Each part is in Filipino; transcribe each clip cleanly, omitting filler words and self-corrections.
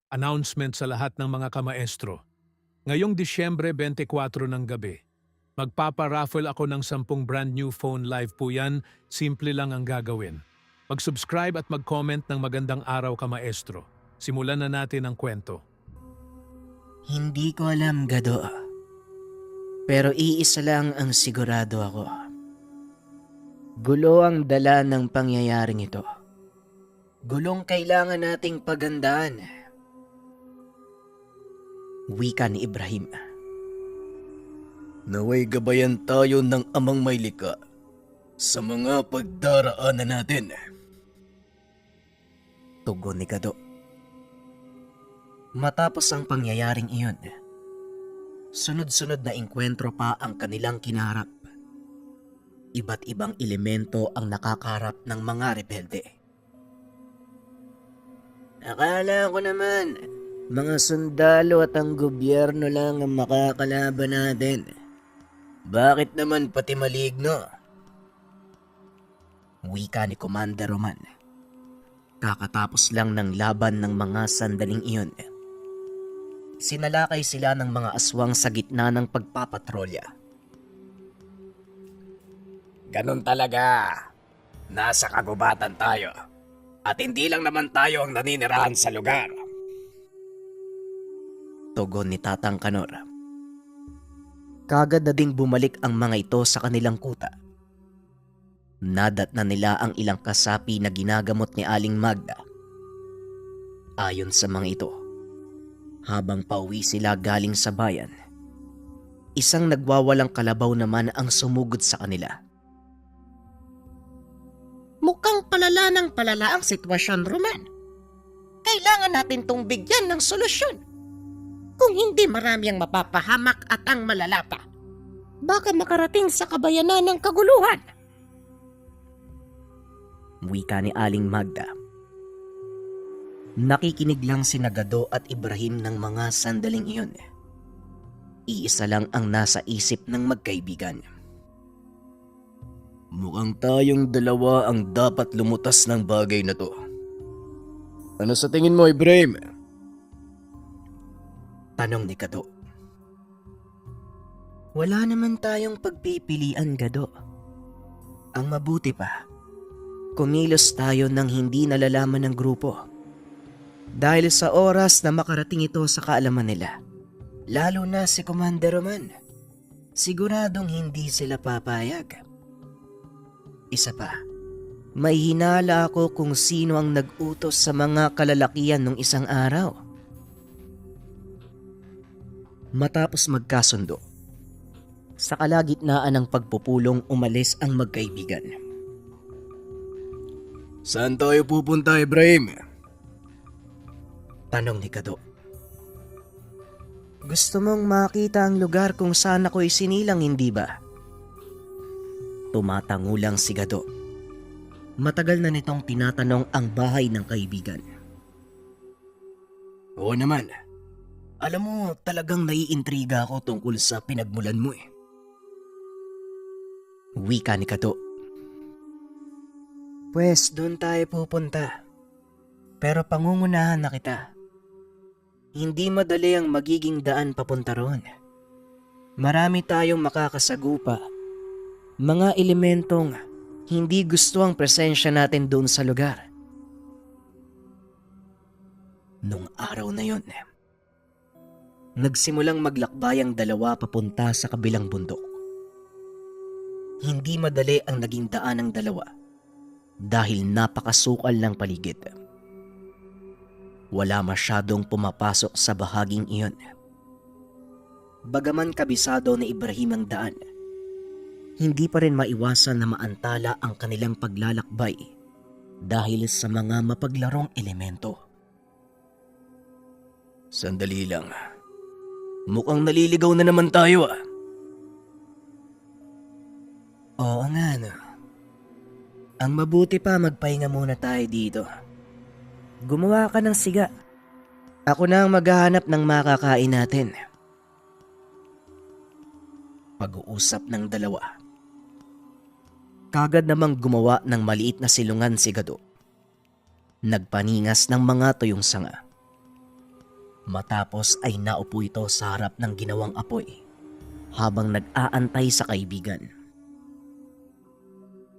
Announcement sa lahat ng mga kamaestro. Ngayong Disyembre 24 ng gabi, magpapa-raffle ako ng 10 brand new phone live po yan, simple lang ang gagawin. Mag-subscribe at mag-comment ng magandang araw kamaestro. Simulan na natin ang kwento. Hindi ko alam, Gado. Pero iisa lang ang sigurado ako. Gulo ang dala ng pangyayaring ito. Gulong kailangan nating pagandaan. Wika ni Ibrahim. Naway gabayan tayo ng amang may lika sa mga pagdaraanan natin. Tugon ni Gado. Matapos ang pangyayaring iyon, sunod-sunod na engkwentro pa ang kanilang kinaharap. Iba't ibang elemento ang nakakarap ng mga rebelde. Akala ko naman, mga sundalo at ang gobyerno lang ang makakalaban natin. Bakit naman pati maligno? Wika ni Commander Roman. Kakatapos lang ng laban ng mga sandaling iyon. Sinalakay sila ng mga aswang sa gitna ng pagpapatrolya. Ganon talaga. Nasa kagubatan tayo. At hindi lang naman tayo ang naninirahan sa lugar. Tugon ni Tatang Kanor. Kagad na ding bumalik ang mga ito sa kanilang kuta. Nadat na nila ang ilang kasapi na ginagamot ni Aling Magda. Ayon sa mga ito, habang pauwi sila galing sa bayan, isang nagwawalang kalabaw naman ang sumugod sa kanila. Mukhang palala ng palala ang sitwasyon, Roman. Kailangan natin tong bigyan ng solusyon. Kung hindi marami ang mapapahamak at ang malalapa, baka makarating sa kabayanan ng kaguluhan. Wika ni Aling Magda. Nakikinig lang si Gado at Ibrahim ng mga sandaling iyon. Iisa lang ang nasa isip ng magkaibigan. Mukhang tayong dalawa ang dapat lumutas ng bagay na to. Ano sa tingin mo, Ibrahim? Tanong ni Gado. Wala naman tayong pagpipilian, Gado. Ang mabuti pa, kumilos tayo nang hindi nalalaman ng grupo. Dahil sa oras na makarating ito sa kaalaman nila, lalo na si Commander Roman, siguradong hindi sila papayag. Isa pa, may hinala ako kung sino ang nag-utos sa mga kalalakihan nung isang araw. Matapos magkasundo, sa kalagitnaan ng pagpupulong umalis ang magkaibigan. Saan tayo pupunta, Ibrahim? Tanong ni Gado. Gusto mong makita ang lugar kung saan ako'y sinilang, hindi ba? Tumatango lang si Gado. Matagal na nitong tinatanong ang bahay ng kaibigan. Oo naman. Alam mo, talagang naiintriga ako tungkol sa pinagmulan mo eh. Wika ni Gado. Pwes, doon tayo pupunta. Pero pangungunahan na kita. Hindi madali ang magiging daan papunta roon. Marami tayong makakasagupa. Mga elementong hindi gusto ang presensya natin doon sa lugar. Nung araw na yon, nagsimulang maglakbay ang dalawa papunta sa kabilang bundok. Hindi madali ang naging daan ng dalawa dahil napakasukal ng paligid. Wala masyadong pumapasok sa bahaging iyon. Bagaman kabisado ni Ibrahim ang daan, hindi pa rin maiwasan na maantala ang kanilang paglalakbay dahil sa mga mapaglarong elemento. Sandali lang. Mukhang naliligaw na naman tayo ah. Oo nga no. Ang mabuti pa magpahinga muna tayo dito. Gumawa ka ng siga. Ako na ang maghahanap ng makakain natin. Pag-uusap ng dalawa. Kagad namang gumawa ng maliit na silungan si Gado. Nagpaningas ng mga tuyong sanga. Matapos ay naupo ito sa harap ng ginawang apoy habang nag-aantay sa kaibigan.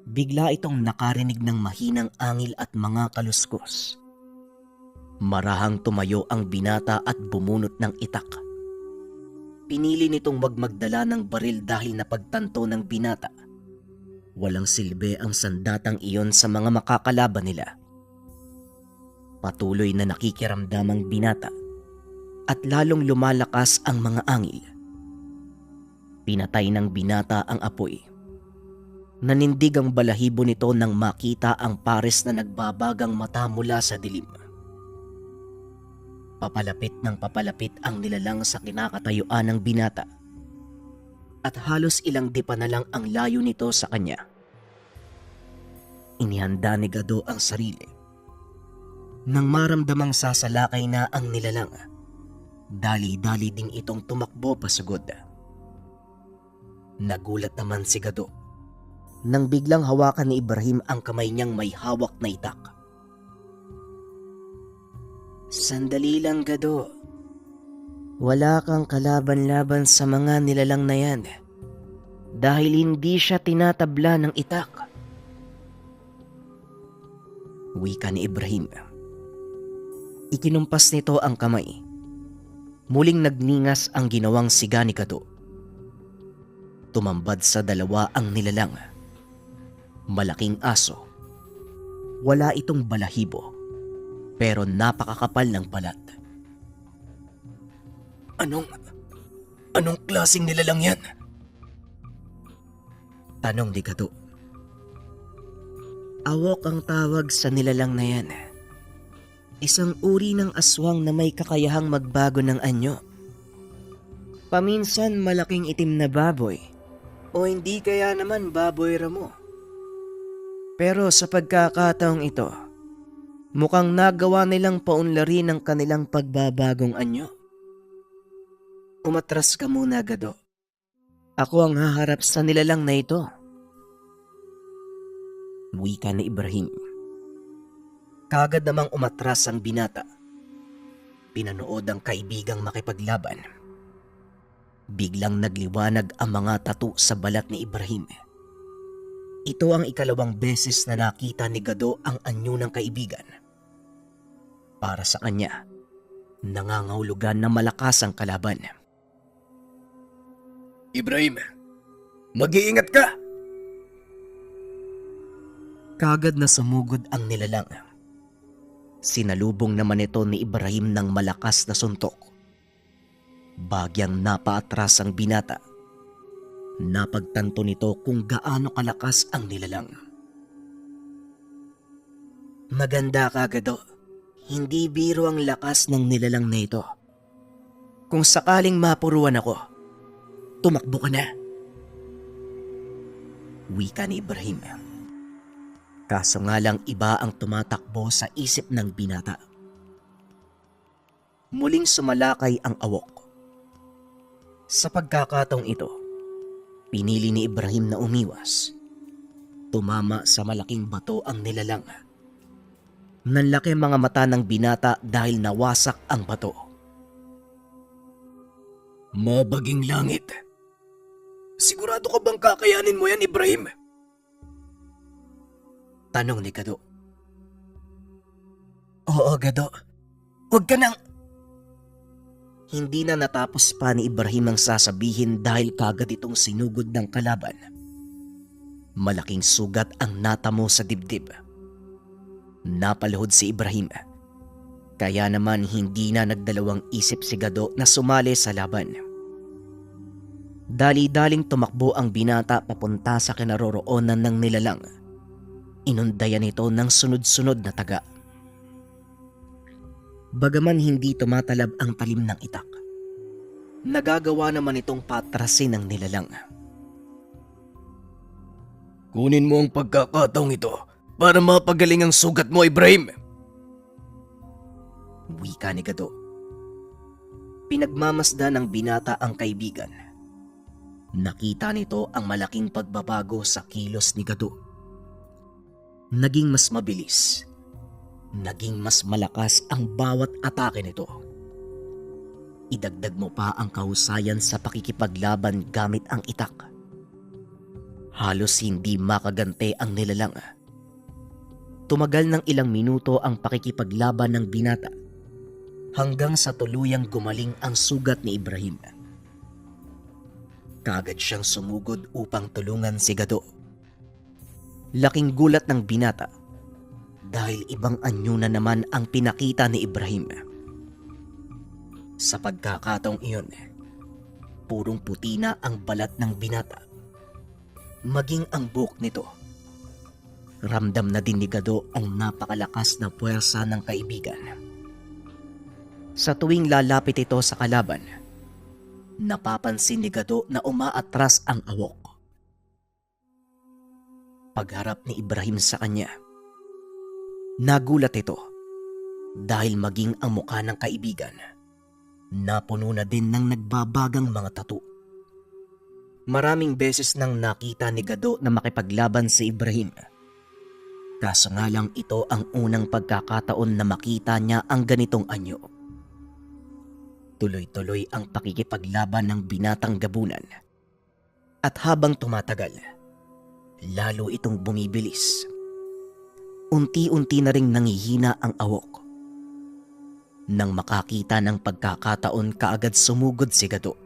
Bigla itong nakarinig ng mahinang angil at mga kaluskos. Marahang tumayo ang binata at bumunot ng itak. Pinili nitong wag magdala ng baril dahil napagtanto ng binata walang silbi ang sandatang iyon sa mga makakalaban nila. Patuloy na nakikiramdam ang binata at lalong lumalakas ang mga angil. Pinatay ng binata ang apoy. Nanindig ang balahibo nito nang makita ang pares na nagbabagang mata mula sa dilim. Papalapit ng papalapit ang nilalang sa kinakatayuan ng binata at halos ilang dipa na lang ang layo nito sa kanya. Inihanda ni Gado ang sarili. Nang maramdamang sasalakay na ang nilalang, dali-dali ding itong tumakbo pasugod. Nagulat naman si Gado nang biglang hawakan ni Ibrahim ang kamay niyang may hawak na itak. Sandali lang, Gado. Wala kang kalaban-laban sa mga nilalang na yan dahil hindi siya tinatabla ng itak. Wika ni Ibrahim. Ikinumpas nito ang kamay. Muling nagningas ang ginawang siga ni Gado. Tumambad sa dalawa ang nilalang. Malaking aso. Wala itong balahibo, pero napakakapal ng balat. Anong klaseng nilalang yan? Tanong ni Gado. Awok ang tawag sa nilalang na yan. Isang uri ng aswang na may kakayahang magbago ng anyo. Paminsan malaking itim na baboy, o hindi kaya naman baboy ramo. Pero sa pagkakataong ito, mukhang nagawa nilang paunlari ng kanilang pagbabagong anyo. Umatras ka muna, Gado. Ako ang haharap sa nilalang na ito. Wika ni Ibrahim. Kagad namang umatras ang binata. Pinanood ang kaibigang makipaglaban. Biglang nagliwanag ang mga tattoo sa balat ni Ibrahim. Ito ang ikalawang beses na nakita ni Gado ang anyo ng kaibigan. Para sa kanya, nangangahulugan na malakas ang kalaban. Ibrahim, mag-iingat ka! Kagad na sumugod ang nilalang. Sinalubong naman ito ni Ibrahim ng malakas na suntok. Bagyang napaatras ang binata. Napagtanto nito kung gaano kalakas ang nilalang. Maganda ka, Gado. Hindi biro ang lakas ng nilalang na ito. Kung sakaling mapuruan ako, tumakbo ka na. Wika ni Ibrahim. Kaso nga lang iba ang tumatakbo sa isip ng binata. Muling sumalakay ang awok. Sa pagkakataong ito, pinili ni Ibrahim na umiwas. Tumama sa malaking bato ang nilalang. Nanlaki mga mata ng binata dahil nawasak ang bato. Mabaging langit. Sigurado ka bang kakayanin mo yan, Ibrahim? Tanong ni Gado. Oo, Gado. Huwag ka nang... Hindi na natapos pa ni Ibrahim ang sasabihin dahil kagad itong sinugod ng kalaban. Malaking sugat ang natamo sa dibdib. Napaluhod si Ibrahim. Kaya naman hindi na nagdalawang isip si Gado na sumali sa laban. Dali-daling tumakbo ang binata papunta sa kinaroroonan ng nilalang. Inundayan ito ng sunod-sunod na taga. Bagaman hindi tumatalab ang talim ng itak, nagagawa naman itong patrasin ng nilalang. Kunin mo ang pagkakataong ito para mapagaling ang sugat mo, Ibrahim. Wika ni Gado. Pinagmamasdan ng binata ang kaibigan. Nakita nito ang malaking pagbabago sa kilos ni Gado. Naging mas mabilis. Naging mas malakas ang bawat atake nito. Idagdag mo pa ang kahusayan sa pakikipaglaban gamit ang itak. Halos hindi makagante ang nilalang. Tumagal ng ilang minuto ang pakikipaglaban ng binata hanggang sa tuluyang gumaling ang sugat ni Ibrahim. Kaagad siyang sumugod upang tulungan si Gado. Laking gulat ng binata dahil ibang anyo na naman ang pinakita ni Ibrahim. Sa pagkakataong iyon, purong puti na ang balat ng binata, maging ang buhok nito. Ramdam na din ni Gado ang napakalakas na puwersa ng kaibigan. Sa tuwing lalapit ito sa kalaban, napapansin ni Gado na umaatras ang awok. Pagharap ni Ibrahim sa kanya, nagulat ito dahil maging ang mukha ng kaibigan napuno na din ng nagbabagang mga tattoo. Maraming beses nang nakita ni Gado na makipaglaban si Ibrahim. Kaso nga lang ito ang unang pagkakataon na makita niya ang ganitong anyo. Tuloy-tuloy ang pakikipaglaban ng binatang gabunan. At habang tumatagal, lalo itong bumibilis. Unti-unti na ring nangihina ang awok. Nang makakita ng pagkakataon, kaagad sumugod si Gado.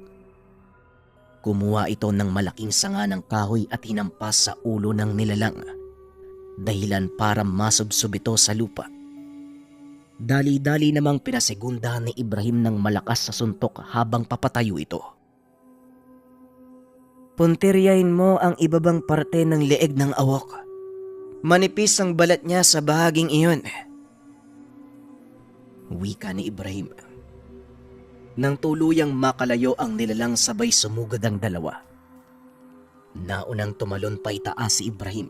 Kumuha ito ng malaking sanga ng kahoy at hinampas sa ulo ng nilalang, dahilan para masubsob ito sa lupa. Dali-dali namang pinasegundahan ni Ibrahim ng malakas sa suntok habang papatayo ito. Puntiryahin mo ang ibabang parte ng leeg ng awok. Manipis ang balat niya sa bahaging iyon. Wika ni Ibrahim. Nang tuluyang makalayo ang nilalang, sabay sumugod ang dalawa. Naunang tumalon pa itaas si Ibrahim.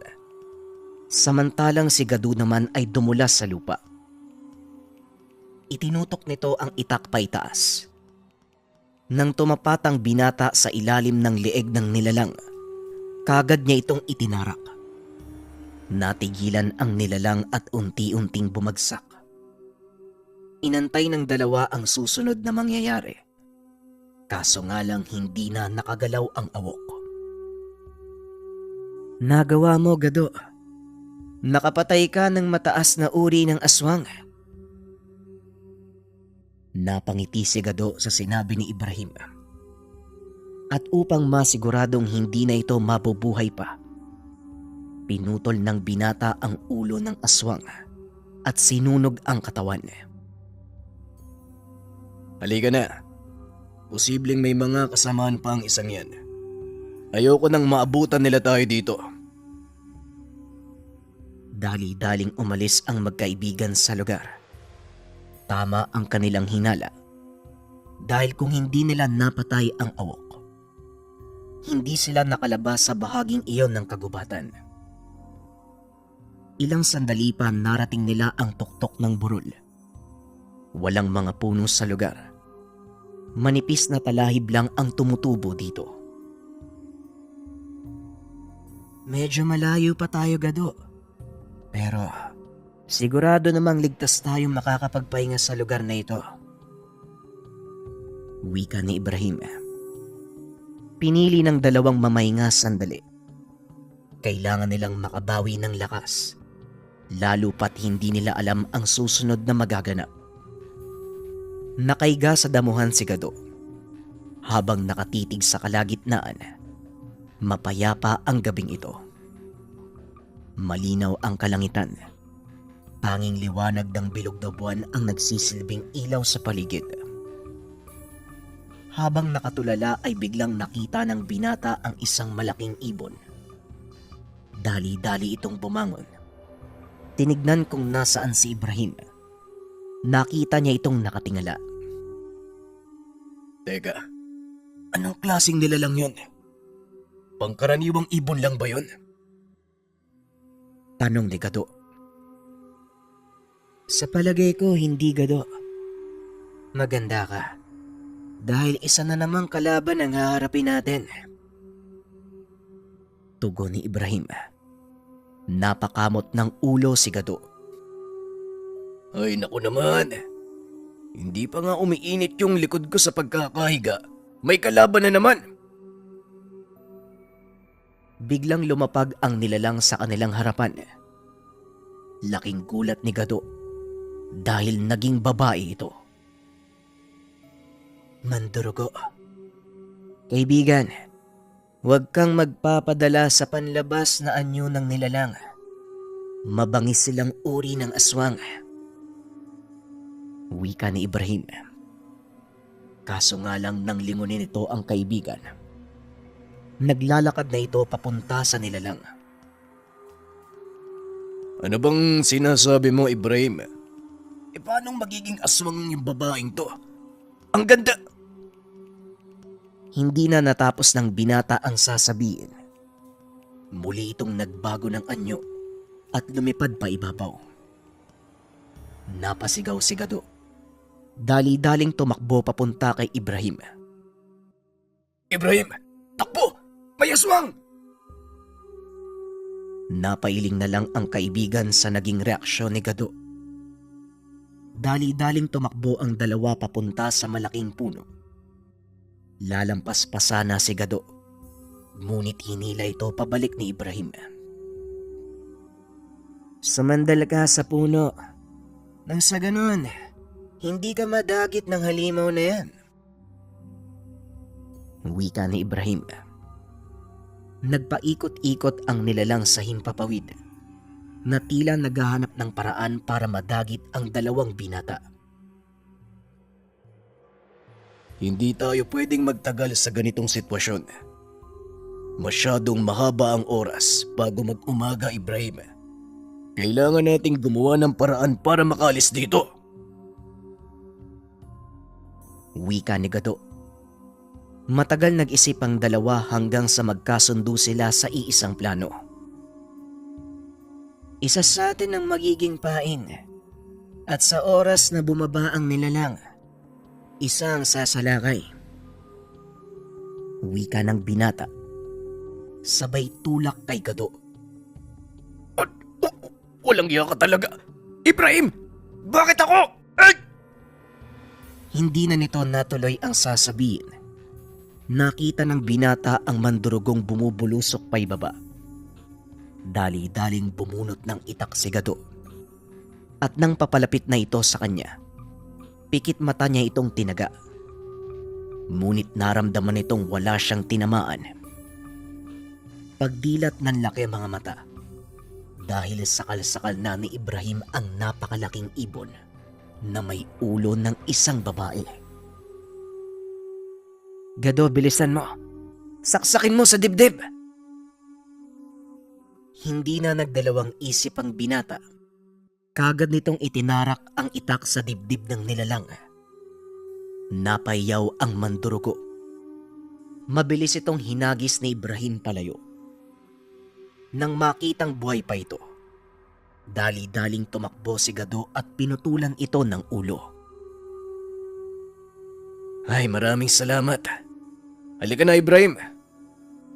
Samantalang si Gado naman ay dumulas sa lupa. Itinutok nito ang itak pa itaas. Nang tumapat ang binata sa ilalim ng leeg ng nilalang, kagad niya itong itinarak. Natigilan ang nilalang at unti-unting bumagsak. Inantay ng dalawa ang susunod na mangyayari. Kaso nga lang hindi na nakagalaw ang awok. Nagawa mo, Gado. Nakapatay ka ng mataas na uri ng aswang. Napangiti si Gado sa sinabi ni Ibrahim. At upang masiguradong hindi na ito mabubuhay pa, pinutol ng binata ang ulo ng aswang at sinunog ang katawan. Halika na. Posibleng may mga kasamaan pa ang isang yan. Ayoko nang maabutan nila tayo dito. Dali-daling umalis ang magkaibigan sa lugar. Tama ang kanilang hinala. Dahil kung hindi nila napatay ang awok, hindi sila nakalabas sa bahaging iyon ng kagubatan. Ilang sandali pa narating nila ang tuktok ng burol. Walang mga puno sa lugar. Manipis na talahib lang ang tumutubo dito. Medyo malayo pa tayo, Gado. Pero sigurado namang ligtas tayong makakapagpahinga sa lugar na ito. Wika ni Ibrahim. Pinili ng dalawang mamahinga sandali. Kailangan nilang makabawi ng lakas, lalo pat hindi nila alam ang susunod na magaganap. Nakaiga sa damuhan si Gado. Habang nakatitig sa kalagitnaan, mapayapa ang gabing ito. Malinaw ang kalangitan. Tanging liwanag ng bilog na buwan ang nagsisilbing ilaw sa paligid. Habang nakatulala ay biglang nakita ng binata ang isang malaking ibon. Dali-dali itong bumangon. Tinignan kung nasaan si Ibrahim. Nakita niya itong nakatingala. Teka, anong klaseng nilalang yun? Pangkaraniwang ibon lang ba yun? Tanong ni Gado. Sa palagay ko, hindi, Gado. Maganda ka. Dahil isa na namang kalaban ang haharapin natin. Tugon ni Ibrahim. Napakamot ng ulo si Gado. Ay naku naman. Hindi pa nga umiinit yung likod ko sa pagkakahiga. May kalaban na naman. Biglang lumapag ang nilalang sa kanilang harapan. Laking gulat ni Gado dahil naging babae ito. Mandurugo. Kaibigan, huwag kang magpapadala sa panlabas na anyo ng nilalang. Mabangis silang uri ng aswang. Wika ni Ibrahim. Kaso nga lang nang lingunin nito ang kaibigan. Naglalakad na ito papunta sa nilalang. Ano bang sinasabi mo, Ibrahim? Paanong magiging aswang yung babaeng to? Ang ganda! Hindi na natapos ng binata ang sasabihin. Muli itong nagbago ng anyo at lumipad pa ibabaw. Napasigaw si Gado. Dali-daling tumakbo papunta kay Ibrahim. Ibrahim! Takbo! May aswang! Napailing na lang ang kaibigan sa naging reaksyon ni Gado. Dali-daling tumakbo ang dalawa papunta sa malaking puno. Lalampas pa sana si Gado, ngunit hinila ito pabalik ni Ibrahim. Sumandal ka sa puno. Nang sa ganun, hindi ka madagit ng halimaw na yan. Wika ni Ibrahim. Nagpaikot-ikot ang nilalang sa himpapawid na tila naghahanap ng paraan para madagit ang dalawang binata. Hindi tayo pwedeng magtagal sa ganitong sitwasyon. Masyadong mahaba ang oras bago mag-umaga, Ibrahim. Kailangan nating gumawa ng paraan para makalis dito. Wika ni Gado. Matagal nag-isip ang dalawa hanggang sa magkasundo sila sa iisang plano. Isa sa atin ang magiging pain. At sa oras na bumaba ang nilalang, isa ang sasalakay. Wika ng binata. Sabay tulak kay Gado. Walang iya ka talaga. Ibrahim! Bakit ako? Ay! Hindi na nito natuloy ang sasabihin. Nakita ng binata ang mandurugong bumubulusok pa ibaba. Dali-daling bumunot ng itak si Gado. At nang papalapit na ito sa kanya, pikit mata niya itong tinaga. Ngunit naramdaman itong wala siyang tinamaan. Pagdilat ng laki mga mata dahil sakal-sakal na ni Ibrahim ang napakalaking ibon na may ulo ng isang babae. Gado, bilisan mo. Saksakin mo sa dibdib. Hindi na nagdalawang isip ang binata. Kagad nitong itinarak ang itak sa dibdib ng nilalang. Napayaw ang mandurugo. Mabilis itong hinagis ni Ibrahim palayo. Nang makitang buhay pa ito, dali-daling tumakbo si Gado at pinutulan ito ng ulo. Ay, maraming salamat. Halika na, Ibrahim.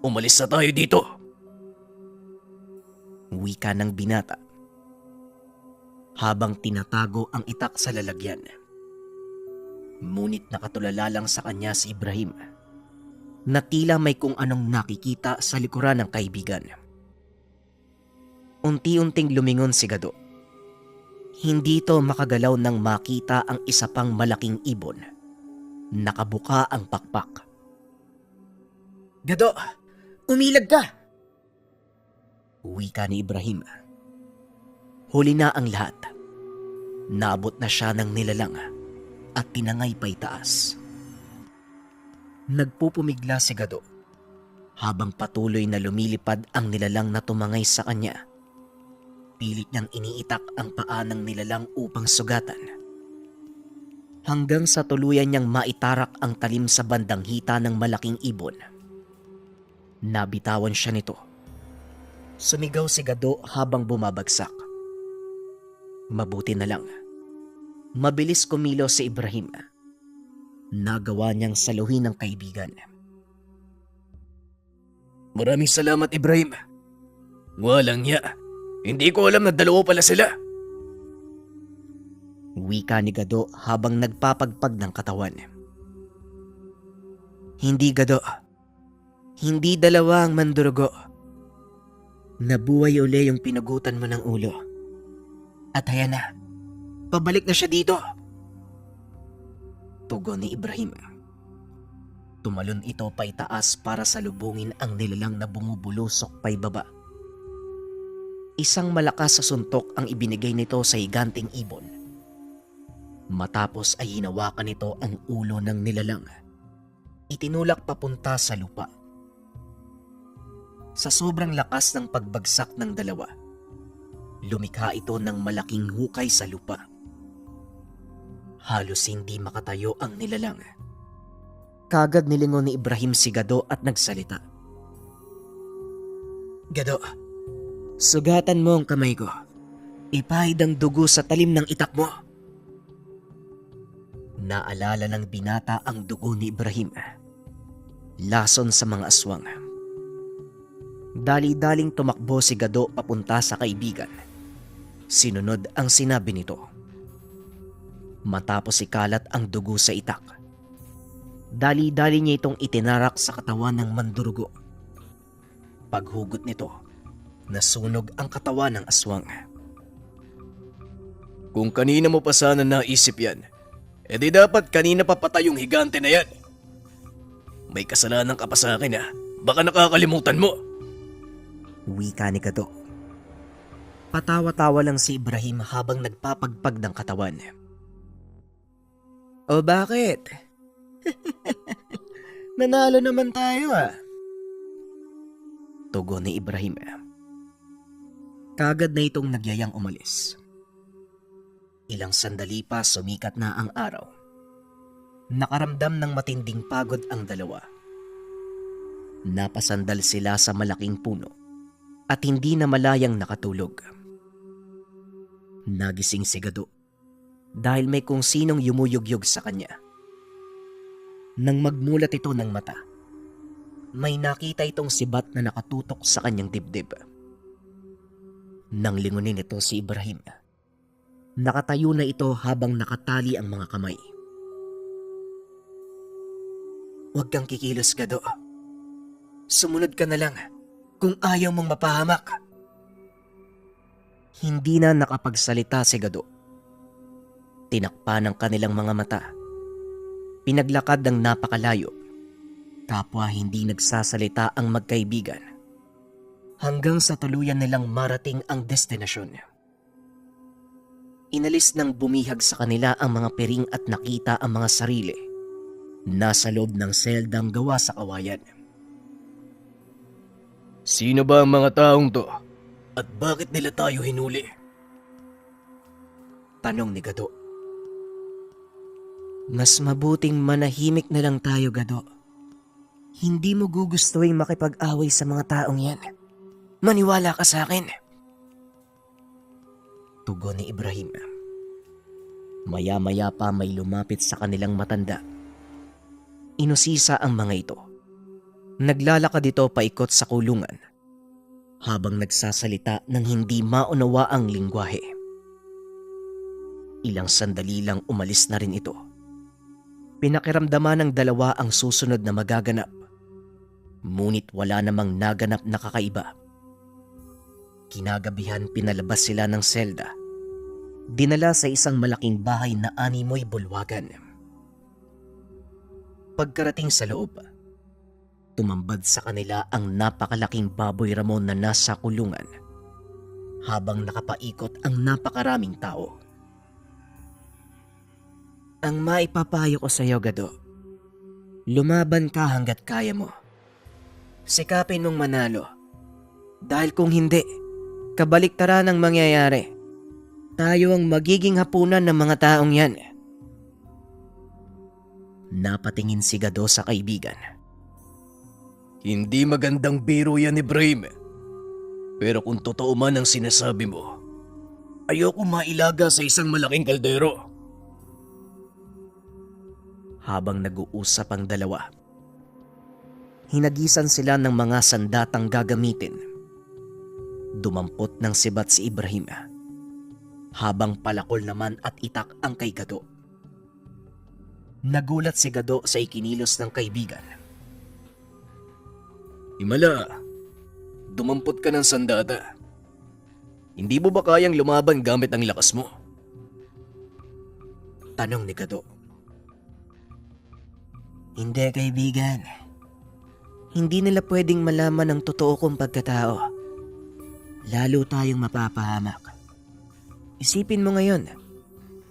Umalis na tayo dito. Wika ng binata. Habang tinatago ang itak sa lalagyan. Ngunit nakatulala lang sa kanya si Ibrahim na tila may kung anong nakikita sa likuran ng kaibigan. Unti-unting lumingon si Gado. Hindi ito makagalaw nang makita ang isa pang malaking ibon. Nakabuka ang pakpak. Gado, umilag ka! Wika ni Ibrahim. Huli na ang lahat. Naabot na siya ng nilalang at tinangay pa itaas. Nagpupumigla si Gado habang patuloy na lumilipad ang nilalang na tumangay sa kanya. Pilit niyang iniitak ang paa ng nilalang upang sugatan. Hanggang sa tuluyan niyang maitarak ang talim sa bandang hita ng malaking ibon. Nabitawan siya nito. Sumigaw si Gado habang bumabagsak. Mabuti na lang. Mabilis kumilos si Ibrahim. Nagawa niyang saluhin ng kaibigan. Maraming salamat, Ibrahim. Walang ya. Hindi ko alam na dalawa pala sila. Wika ni Gado habang nagpapagpag ng katawan. Hindi, Gado. Hindi dalawa ang mandurugo. Nabuhay uli yung pinagutan mo ng ulo. At ayan na, pabalik na siya dito. Tugon ni Ibrahim. Tumalon ito paitaas para salubungin ang nilalang na bumubulusok paibaba. Isang malakas sa suntok ang ibinigay nito sa higanting ibon. Matapos ay hinawakan nito ang ulo ng nilalang. Itinulak papunta sa lupa. Sa sobrang lakas ng pagbagsak ng dalawa, lumikha ito ng malaking hukay sa lupa. Halos hindi makatayo ang nilalang. Kagad nilingon ni Ibrahim si Gado at nagsalita. Gado, sugatan mo ang kamay ko. Ipahid ang dugo sa talim ng itak mo. Naalala ng binata ang dugo ni Ibrahim. Lason sa mga aswang. Dali-daling tumakbo si Gado papunta sa kaibigan. Sinunod ang sinabi nito. Matapos ikalat ang dugo sa itak, dali-dali niya itong itinarak sa katawan ng mandurugo. Paghugot nito, nasunog ang katawan ng aswang. Kung kanina mo pa sana naisip yan, edi dapat kanina pa patay yung higante na yan. May kasalanan ka pa sa akin baka nakakalimutan mo. Wika ni Gado. Patawa-tawa lang si Ibrahim habang nagpapagpag ng katawan. O bakit? Nanalo naman tayo Tugon ni Ibrahim. Kagad na itong nagyayang umalis. Ilang sandali pa sumikat na ang araw. Nakaramdam ng matinding pagod ang dalawa. Napasandal sila sa malaking puno at hindi na malayang nakatulog. Nagising si Gado dahil may kung sinong yumuyugyug sa kanya. Nang magmulat ito ng mata, may nakita itong sibat na nakatutok sa kanyang dibdib. Nang lingunin ito si Ibrahim, nakatayo na ito habang nakatali ang mga kamay. Huwag kang kikilos, Gado. Sumunod ka na lang kung ayaw mong mapahamak. Hindi na nakapagsalita si Gado. Tinakpan ng kanilang mga mata. Pinaglakad ng napakalayo. Kapwa hindi nagsasalita ang magkaibigan. Hanggang sa tuluyan nilang marating ang destinasyon. Inalis ng bumihag sa kanila ang mga piring at nakita ang mga sarili. Nasa loob ng seldang gawa sa kawayan. Sino ba ang mga taong to? At bakit nila tayo hinuli? Tanong ni Gado. Mas mabuting manahimik na lang tayo, Gado. Hindi mo gugustuhin makipag-away sa mga taong yan. Maniwala ka sa akin. Tugon ni Ibrahim. Maya-maya pa may lumapit sa kanilang matanda. Inusisa ang mga ito. Naglalakad ito paikot sa kulungan habang nagsasalita ng hindi maunawa ang lingwahe. Ilang sandali lang umalis na rin ito. Pinakiramdaman ng dalawa ang susunod na magaganap. Ngunit wala namang naganap na kakaiba. Kinagabihan pinalabas sila ng selda. Dinala sa isang malaking bahay na animoy bulwagan. Pagkarating sa loob, tumambad sa kanila ang napakalaking baboy ramon na nasa kulungan habang nakapaikot ang napakaraming tao. Ang maipapayo ko sa iyo, Gado, lumaban ka hanggat kaya mo. Sikapin mong manalo. Dahil kung hindi, kabaliktaran ang mangyayari. Tayo ang magiging hapunan ng mga taong yan. Napatingin si Gado sa kaibigan. Hindi magandang biro yan, Ibrahim. Pero kung totoo man ang sinasabi mo, ayoko mailaga sa isang malaking kaldero. Habang nag-uusap ang dalawa, hinagisan sila ng mga sandatang gagamitin. Dumampot ng sibat si Ibrahim habang palakol naman at itak ang kay Gado. Nagulat si Gado sa ikinilos ng kaibigan. Himala, dumampot ka ng sandata. Hindi mo ba kayang lumaban gamit ang lakas mo? Tanong ni Gado. Hindi, kaibigan. Hindi nila pwedeng malaman ang totoo kong pagkatao. Lalo tayong mapapahamak. Isipin mo ngayon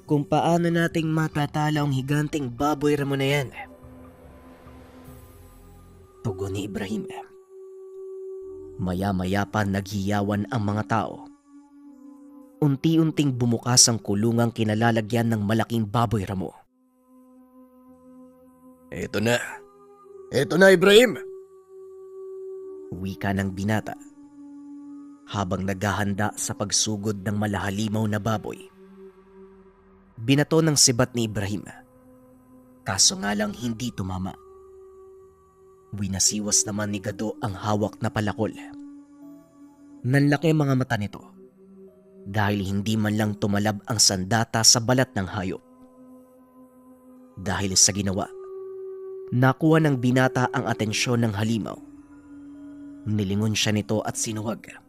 kung paano nating matatala ang higanting baboy ramo na yan. Tugon ni Ibrahim. Maya-maya pa naghiyawan ang mga tao. Unti-unting bumukas ang kulungang kinalalagyan ng malaking baboy ramo. Eto na. Eto na, Ibrahim. Wika ng binata habang naghahanda sa pagsugod ng malahalimaw na baboy. Binato ng sibat ni Ibrahim, kaso nga lang hindi tumama. Winasiwas naman ni Gado ang hawak na palakol. Nanlaki ang mga mata nito dahil hindi man lang tumalab ang sandata sa balat ng hayop. Dahil sa ginawa, nakuha ng binata ang atensyon ng halimaw. Nilingon siya nito at sinuwag.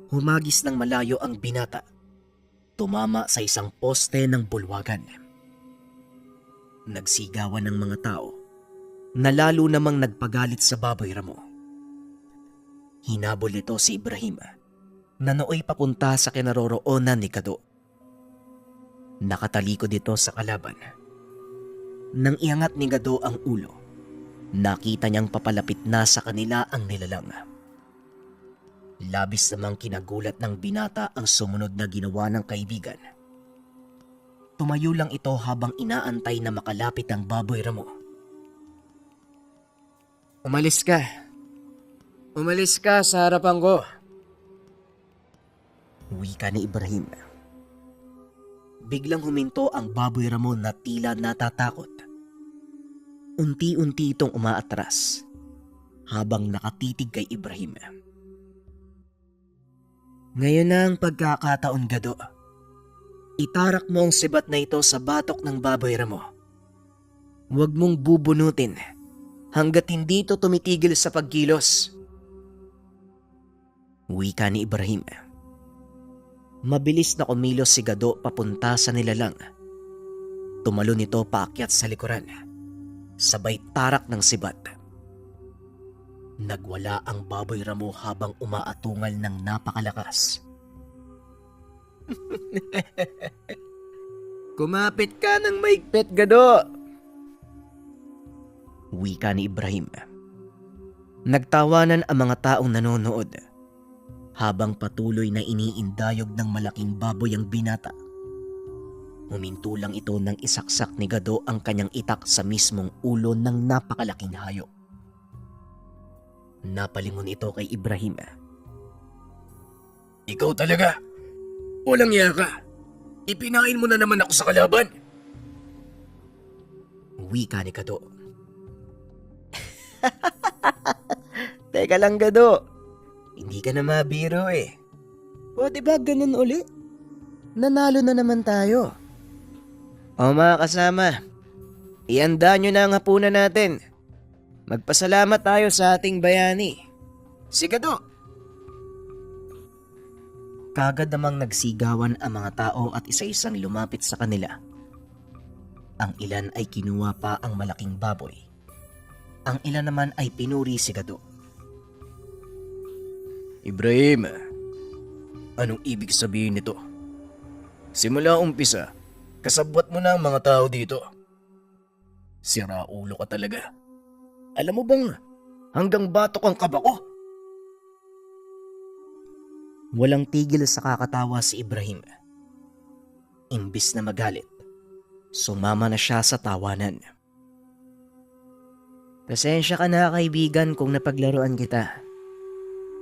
Humagis ng malayo ang binata. Tumama sa isang poste ng bulwagan. Nagsigawan ng mga tao na lalo namang nagpagalit sa baboy ramo. Hinabol nito si Ibrahim na nooy papunta sa kinaroroonan ni Gado. Nakatalikod ito sa kalaban. Nang iangat ni Gado ang ulo, nakita niyang papalapit na sa kanila ang nilalang. Labis namang kinagulat ng binata ang sumunod na ginawa ng kaibigan. Tumayo lang ito habang inaantay na makalapit ang baboy ramo. Umalis ka. Umalis ka sa harapan ko. Wika ni Ibrahim. Biglang huminto ang baboy ramo na tila natatakot. Unti-unti itong umaatras habang nakatitig kay Ibrahim. Ngayon na ang pagkakataon, Gado. Itarak mo ang sibat na ito sa batok ng baboy ramo. Huwag mong bubunutin hanggat hindi ito tumitigil sa pagkilos. Wika ni Ibrahim. Mabilis na kumilos si Gado papunta sa nilalang. Tumalon ito paakyat sa likuran, sabay tarak ng sibat. Nagwala ang baboy ramo habang umaatungal ng napakalakas. Kumapit ka ng maigpit, Gado! Wika ni Ibrahim. Nagtawanan ang mga taong nanonood habang patuloy na iniindayog ng malaking baboy ang binata. Huminto lang ito nang isaksak ni Gado ang kanyang itak sa mismong ulo ng napakalaking hayop. Napalingon ito kay Ibrahim. Ikaw talaga. Walang iya ka. Ipinain mo na naman ako sa kalaban. Wika ni Gado. Teka lang, Gado. Hindi ka na mabiro eh. O diba ganun uli? Nanalo na naman tayo. O mga kasama, ihanda nyo na ang hapunan natin. Magpasalamat tayo sa ating bayani. Si Gado! Kagad namang nagsigawan ang mga tao at isa-isang lumapit sa kanila. Ang ilan ay kinuha pa ang malaking baboy. Ang ilan naman ay pinuri si Gado. Ibrahim, anong ibig sabihin nito? Simula umpisa, kasabwat mo na ang mga tao dito. Sira ulo ka talaga. Alam mo bang hanggang batok ang kaba ko? Walang tigil sa kakatawa si Ibrahim. Imbis na magalit, sumama na siya sa tawanan. Pasensya ka na, kaibigan, kung napaglaruan kita.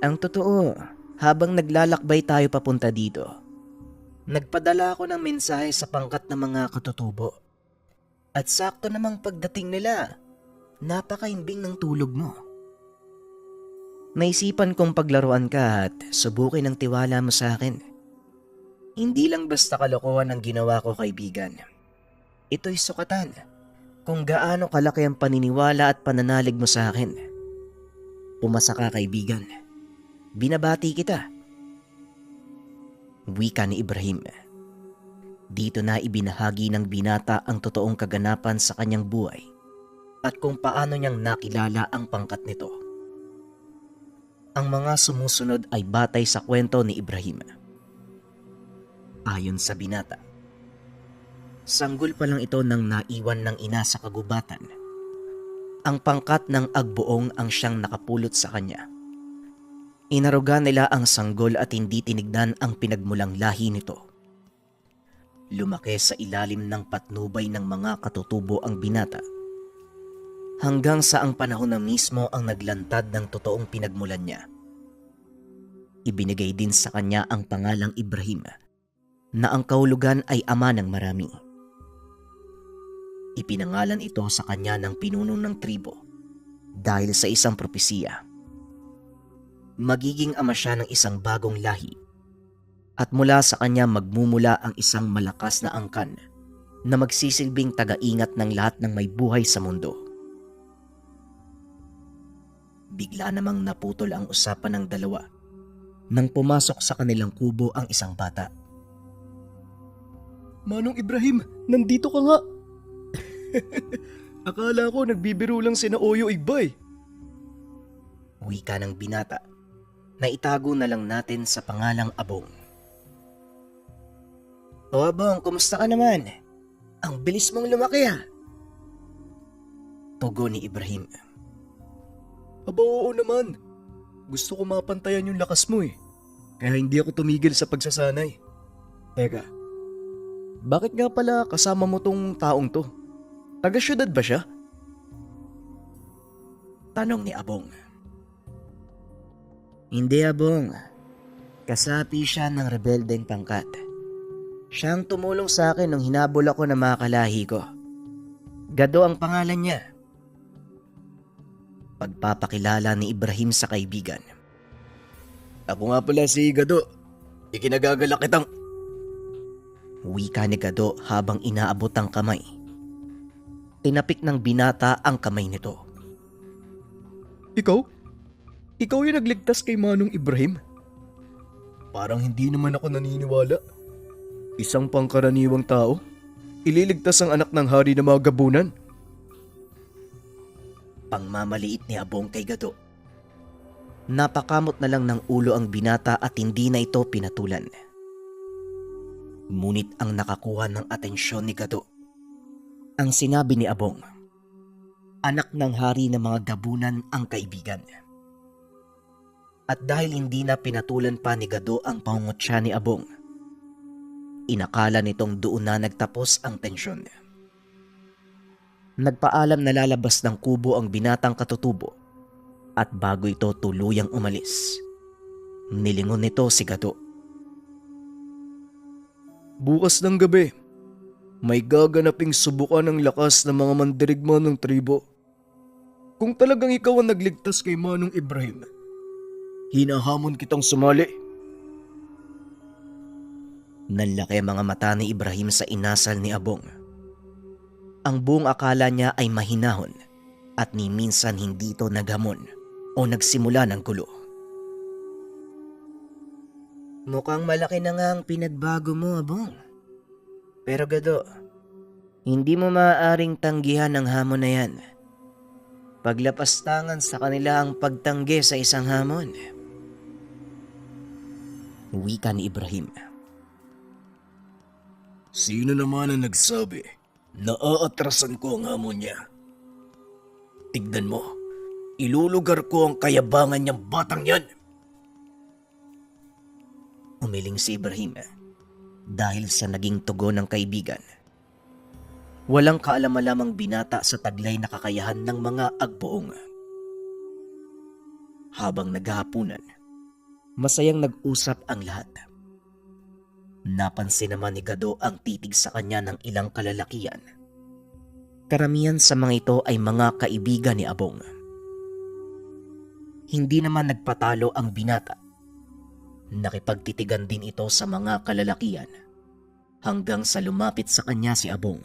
Ang totoo, habang naglalakbay tayo papunta dito, nagpadala ako ng mensahe sa pangkat ng mga katutubo. At sakto namang pagdating nila, napakaimbing ng tulog mo. Naisipan kong paglaruan ka at subukin ang tiwala mo sa akin. Hindi lang basta kalokohan ang ginawa ko, kaibigan. Ito'y sukatan kung gaano kalaki ang paniniwala at pananalig mo sa akin. Pumasa ka, kaibigan. Binabati kita. Wika ni Ibrahim. Dito na ibinahagi ng binata ang totoong kaganapan sa kanyang buhay at kung paano niyang nakilala ang pangkat nito. Ang mga sumusunod ay batay sa kwento ni Ibrahim. Ayon sa binata, sanggol pa lang ito nang naiwan ng ina sa kagubatan. Ang pangkat ng agbuong ang siyang nakapulot sa kanya. Inaruga nila ang sanggol at hindi tinignan ang pinagmulang lahi nito. Lumaki sa ilalim ng patnubay ng mga katutubo ang binata. Hanggang sa ang panahon na mismo ang naglantad ng totoong pinagmulan niya. Ibinigay din sa kanya ang pangalang Ibrahim, na ang kahulugan ay ama ng marami. Ipinangalan ito sa kanya ng pinuno ng tribo dahil sa isang propesiya. Magiging ama siya ng isang bagong lahi at mula sa kanya magmumula ang isang malakas na angkan na magsisilbing taga-ingat ng lahat ng may buhay sa mundo. Bigla namang naputol ang usapan ng dalawa nang pumasok sa kanilang kubo ang isang bata. Manong Ibrahim, nandito ka nga. Akala ko nagbibiro lang sina Oyo Igbay. Wika ng binata na itago na lang natin sa pangalang Abong. O Abong, kumusta ka naman? Ang bilis mong lumaki ha. Tugon ni Ibrahim. Aba oo naman. Gusto ko mapantayan yung lakas mo eh. Kaya hindi ako tumigil sa pagsasanay. Teka, bakit nga pala kasama mo tong taong to? Taga-syudad ba siya? Tanong ni Abong. Hindi, Abong. Kasapi siya ng rebeldeng pangkat. Siyang tumulong sa akin nung hinabol ako ng mga kalahi ko. Gado ang pangalan niya. Pagpapakilala ni Ibrahim sa kaibigan. Ako nga pala si Gado. Ikinagagalak kitang... Wika ni Gado habang inaabot ang kamay. Tinapik ng binata ang kamay nito. Ikaw? Ikaw yung nagligtas kay Manong Ibrahim? Parang hindi naman ako naniniwala. Isang pangkaraniwang tao? Ililigtas ang anak ng hari ng mga gabunan? Pangmamaliit ni Abong kay Gado. Napakamot na lang ng ulo ang binata at hindi na ito pinatulan. Ngunit ang nakakuha ng atensyon ni Gado, ang sinabi ni Abong, anak ng hari ng mga gabunan ang kaibigan. At dahil hindi na pinatulan pa ni Gado ang pangungutya ni Abong, inakala nitong doon na nagtapos ang tensyon. Nagpaalam na lalabas ng kubo ang binatang katutubo at bago ito tuluyang umalis, nilingon nito si Gado. Bukas ng gabi, may gaganaping subukan ng lakas ng mga mandirigma ng tribo. Kung talagang ikaw ang nagligtas kay Manong Ibrahim, hinahamon kitang sumali. Nanlaki ang mga mata ni Ibrahim sa inasal ni Abong. Ang buong akala niya ay mahinahon at ni minsan hindi ito naghamon o nagsimula ng gulo. Mukhang malaki na nga ang pinagbago mo, Abong. Pero Gado, hindi mo maaaring tanggihan ang hamon na yan. Paglapastangan sa kanila ang pagtanggi sa isang hamon. Wika ni Ibrahim. Sino naman ang nagsabi na aatrasan ko ang hamon niya? Tignan mo, ilulugar ko ang kayabangan niyang batang yan. Umiling si Ibrahim dahil sa naging tugon ng kaibigan. Walang kaalam-alamang binata sa taglay na kakayahan ng mga agbuong. Habang naghahapunan, masayang nag-usap ang lahat. Napansin naman ni Gado ang titig sa kanya ng ilang kalalakian. Karamihan sa mga ito ay mga kaibigan ni Abong. Hindi naman nagpatalo ang binata Nakipagtitigan din ito sa mga kalalakian hanggang sa lumapit sa kanya si Abong.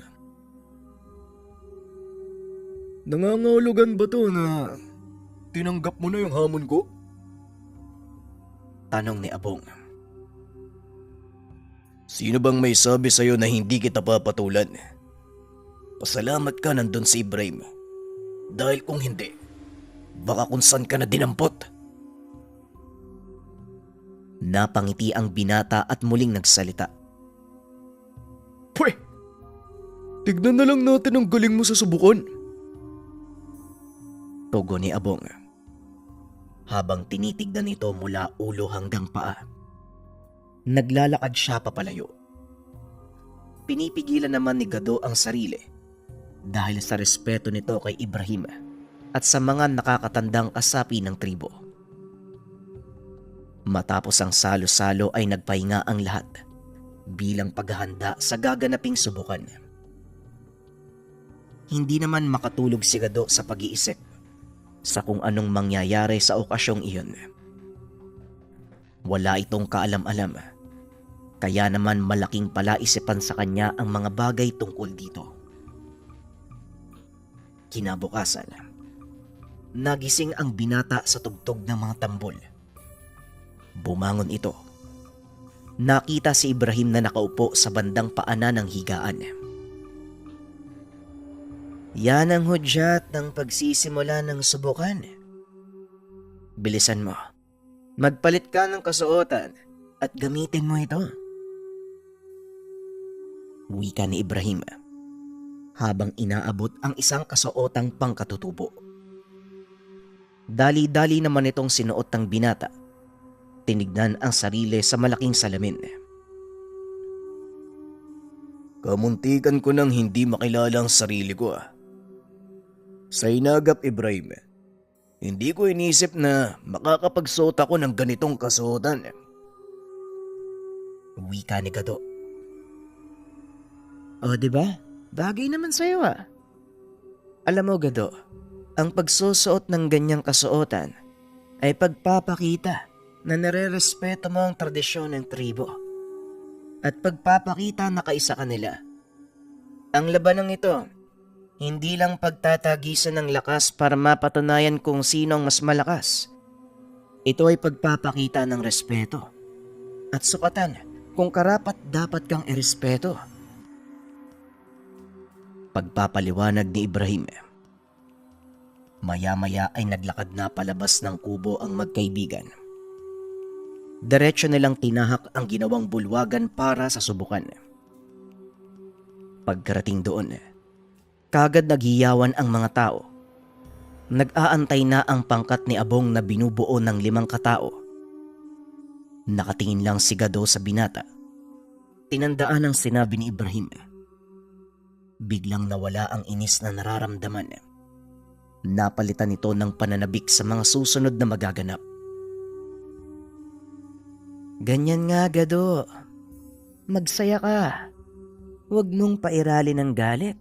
Nangangahulugan ba to na tinanggap mo na yung hamon ko? Tanong ni Abong. Sino bang may sabi sa'yo na hindi kita papatulan? Pasalamat ka nandun si Ibrahim. Dahil kung hindi, baka kung saan ka na dinampot. Napangiti ang binata at muling nagsalita. Pwe! Tignan na lang natin ang galing mo sa subukan. Tugon ni Abong. Habang tinitignan ito mula ulo hanggang paa. Naglalakad siya papalayo. Pinipigilan naman ni Gado ang sarili dahil sa respeto nito kay Ibrahim at sa mga nakakatandang kasapi ng tribo. Matapos ang salo-salo ay nagpahinga ang lahat bilang paghahanda sa gaganaping subukan. Hindi naman makatulog si Gado sa pag-iisip sa kung anong mangyayari sa okasyong iyon. Wala itong kaalam-alam, kaya naman malaking palaisipan sa kanya ang mga bagay tungkol dito. Kinabukasan, nagising ang binata sa tugtog ng mga tambol. Bumangon ito. Nakita si Ibrahim na nakaupo sa bandang paanan ng higaan. Yan ang hudyat ng pagsisimula ng subukan. Bilisan mo. Magpalit ka ng kasuotan at gamitin mo ito. Wika ni Ibrahim habang inaabot ang isang kasuotang pangkatutubo. Dali-dali naman itong sinuot ng binata. Tinignan ang sarili sa malaking salamin. Kamuntikan ko nang hindi makilala ang sarili ko. Sa inagap, Ibrahim, hindi ko inisip na makakapagsuot ako ng ganitong kasuotan. Wika ni Gado. O diba? Bagay naman sa'yo . Alam mo Gado, ang pagsusuot ng ganyang kasuotan ay pagpapakita na nare-respeto mo ang tradisyon ng tribo at pagpapakita na kaisa ka nila. Ang labanang ito, hindi lang pagtatagisan ng lakas para mapatunayan kung sino ang mas malakas. Ito ay pagpapakita ng respeto at sukatan kung karapat dapat kang irespeto. Pagpapaliwanag ni Ibrahim. Maya-maya ay naglakad na palabas ng kubo ang magkaibigan. Diretso nilang tinahak ang ginawang bulwagan para sa subukan. Pagkarating doon, kagad naghiyawan ang mga tao. Nag-aantay na ang pangkat ni Abong na binubuo ng 5 katao. Nakatingin lang si Gado sa binata. Tinandaan ang sinabi ni Ibrahim. Biglang nawala ang inis na nararamdaman. Napalitan ito ng pananabik sa mga susunod na magaganap. Ganyan nga, Gado. Magsaya ka. Huwag mong pairali ng galit.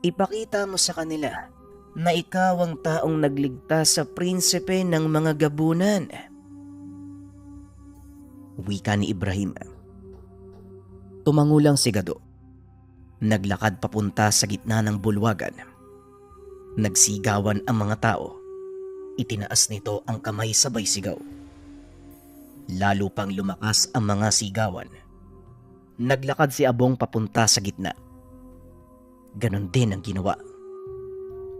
Ipakita mo sa kanila na ikaw ang taong nagligtas sa prinsipe ng mga gabunan. Wika ni Ibrahim. Tumangulang si Gado. Naglakad papunta sa gitna ng bulwagan. Nagsigawan ang mga tao. Itinaas nito ang kamay sabay sigaw. Lalo pang lumakas ang mga sigawan. Naglakad si Abong papunta sa gitna. Ganon din ang ginawa.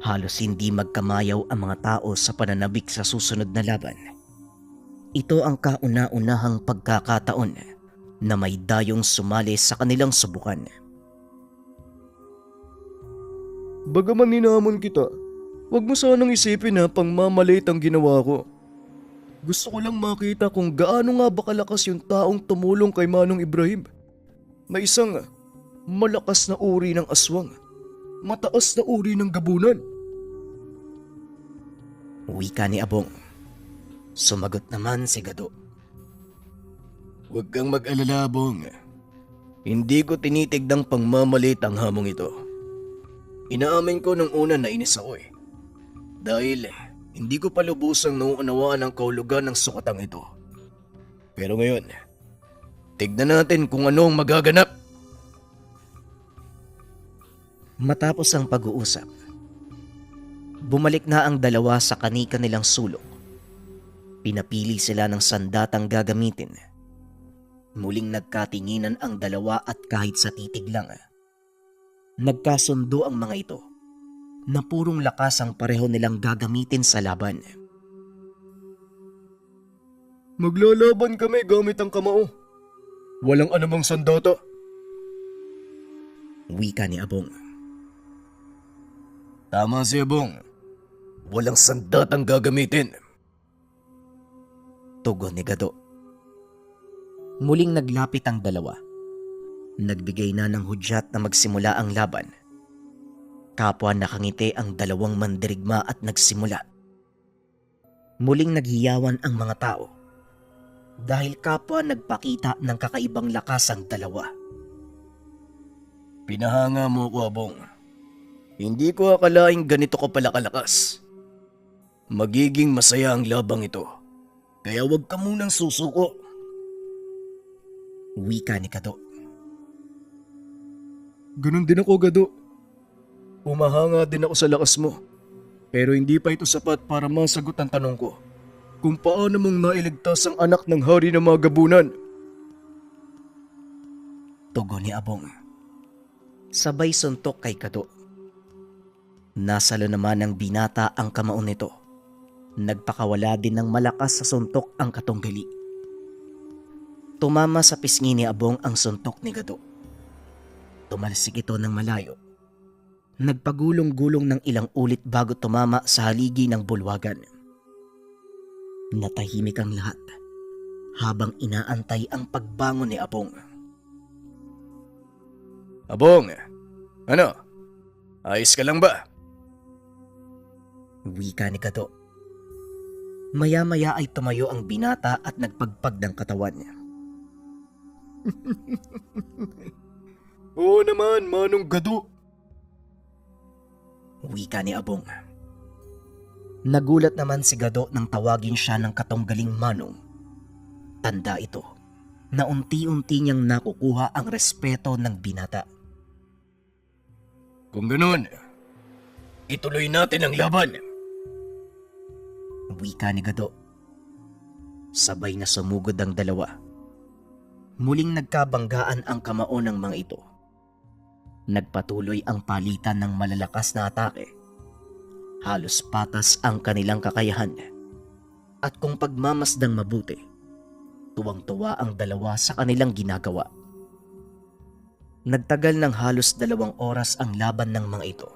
Halos hindi magkamayaw ang mga tao sa pananabik sa susunod na laban. Ito ang kauna-unahang pagkakataon na may dayong sumali sa kanilang subukan. Bagaman ninamon kita, huwag mo sanang isipin na pangmamalit ang ginawa ko. Gusto ko lang makita kung gaano nga ba kalakas yung taong tumulong kay Manong Ibrahim. Na isang malakas na uri ng aswang, mataas na uri ng gabunan. Wika ni Abong. Sumagot naman si Gado. Huwag kang mag-alala, Abong. Hindi ko tinitigdang pangmamalit ang hamong ito. Inaamin ko nung una na inis ako . Dahil hindi ko pa lubusang nauunawaan ang kahulugan ng sukatang ito. Pero ngayon, tignan natin kung ano ang magaganap. Matapos ang pag-uusap, bumalik na ang dalawa sa kani-kanilang sulok. Pinapili sila ng sandatang gagamitin. Muling nagkatinginan ang dalawa at kahit sa titig lang, nagkasundo ang mga ito na purong lakas ang pareho nilang gagamitin sa laban. Maglalaban kami gamit ang kamao. Walang anumang sandata. Wika ni Abong. Tama si Abong. Walang sandatang gagamitin. Tugon ni Gado. Muling naglapit ang dalawa. Nagbigay na ng hudyat na magsimula ang laban. Kapwa nakangiti ang dalawang mandirigma at nagsimula. Muling naghiyawan ang mga tao dahil kapwa nagpakita ng kakaibang lakas ang dalawa. Pinahanga mo ko, Abong. Hindi ko akalaing ganito ka pala kalakas. Magiging masaya ang labang ito. Kaya huwag ka munang susuko. Wika ni Gado. Ganun din ako, Gado. Umahanga din ako sa lakas mo. Pero hindi pa ito sapat para masagot ang tanong ko. Kung paano mong nailigtas ang anak ng hari ng mga gabunan. Tugon ni Abong. Sabay suntok kay Gado. Nasalo naman ng binata ang kamaon nito. Nagpakawala din ng malakas sa suntok ang katunggali. Tumama sa pisngi ni Abong ang suntok ni Gado. Tumalsik ito ng malayo. Nagpagulong-gulong ng ilang ulit bago tumama sa haligi ng bulwagan. Natahimik ang lahat habang inaantay ang pagbangon ni Abong. Abong, ano? Ayos ka lang ba? Wika ni Gado. Maya-maya ay tumayo ang binata at nagpagpag ng katawan niya. Oo naman, Manong Gado. Wika ni Abong. Nagulat naman si Gado nang tawagin siya ng katunggaling Manong. Tanda ito na unti-unti niyang nakukuha ang respeto ng binata. Kung ganun, ituloy natin ang laban. Wika ni Gado. Sabay na sumugod ang dalawa. Muling nagkabanggaan ang kamao ng mga ito. Nagpatuloy ang palitan ng malalakas na atake. Halos patas ang kanilang kakayahan. At kung pagmamasdang mabuti, tuwang-tuwa ang dalawa sa kanilang ginagawa. Nagtagal ng halos 2 oras ang laban ng mga ito.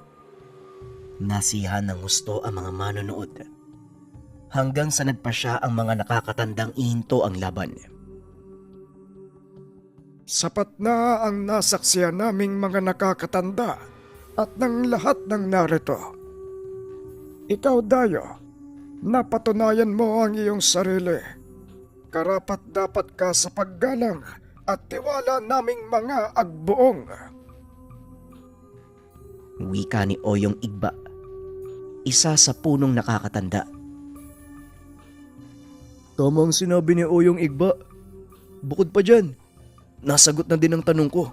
Nasiyahan ng gusto ang mga manonood. Hanggang sa nagpasya ang mga nakakatandang ihinto ang laban. Sapat na ang nasaksiyan naming mga nakakatanda at ng lahat ng narito. Ikaw, Dayo, napatunayan mo ang iyong sarili. Karapat dapat ka sa paggalang at tiwala naming mga agbuong. Wika ni Oyong Igba, isa sa punong nakakatanda. Tama ang sinabi ni Oyong Igba. Bukod pa dyan, nasagot na din ang tanong ko.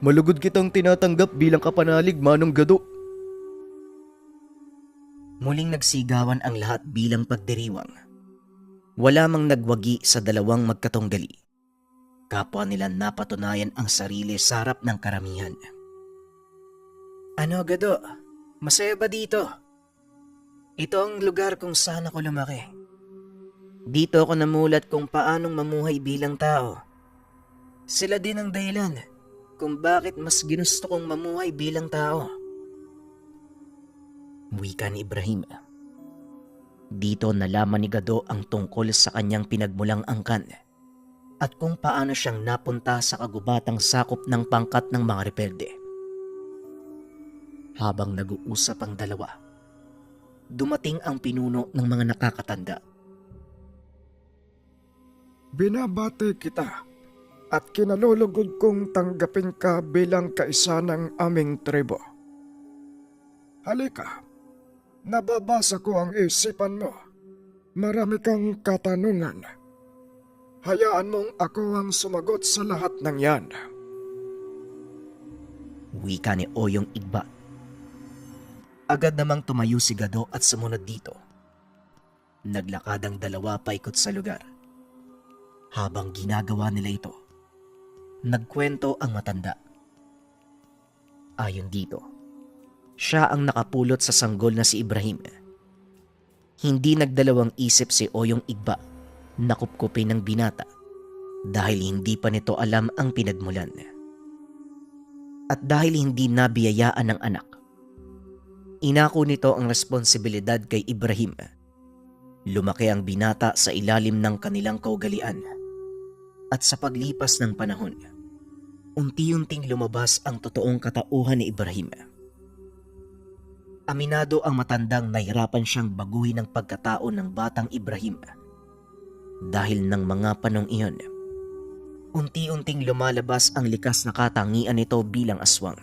Malugod kitang tinatanggap bilang kapanalig, Manong Gado. Muling nagsigawan ang lahat bilang pagdiriwang. Wala mang nagwagi sa dalawang magkatunggali. Kapwa nila napatunayan ang sarili sa harap ng karamihan. Ano, Gado? Masaya ba dito? Ito ang lugar kung saan ako lumaki. Dito ako namulat kung paanong mamuhay bilang tao. Sila din ang dahilan kung bakit mas ginusto kong mamuhay bilang tao. Wika ni Ibrahim. Dito nalaman ni Gado ang tungkol sa kanyang pinagmulang angkan at kung paano siyang napunta sa kagubatang sakop ng pangkat ng mga rebelde. Habang nag-uusap ang dalawa, dumating ang pinuno ng mga nakakatanda. Binabati kita at kinalulugod kong tanggapin ka bilang kaisa ng aming tribo. Halika, nababasa ko ang isipan mo. Marami kang katanungan. Hayaan mong ako ang sumagot sa lahat ng yan. Wika ni Oyong Igba. Agad namang tumayo si Gado at sumunod dito. Naglakad ang dalawa paikot sa lugar. Habang ginagawa nila ito, nagkwento ang matanda. Ayon dito, siya ang nakapulot sa sanggol na si Ibrahim. Hindi nagdalawang isip si Oyong Igba na kupkupin ng binata dahil hindi pa nito alam ang pinagmulan. At dahil hindi nabiyayaan ng anak, inako nito ang responsibilidad kay Ibrahim. Lumaki ang binata sa ilalim ng kanilang kaugalian. At sa paglipas ng panahon, unti-unting lumabas ang totoong katauhan ni Ibrahim. Aminado ang matandang nahirapan siyang baguhin ang pagkatao ng batang Ibrahim. Dahil ng mga panong iyon, unti-unting lumalabas ang likas na katangian nito bilang aswang.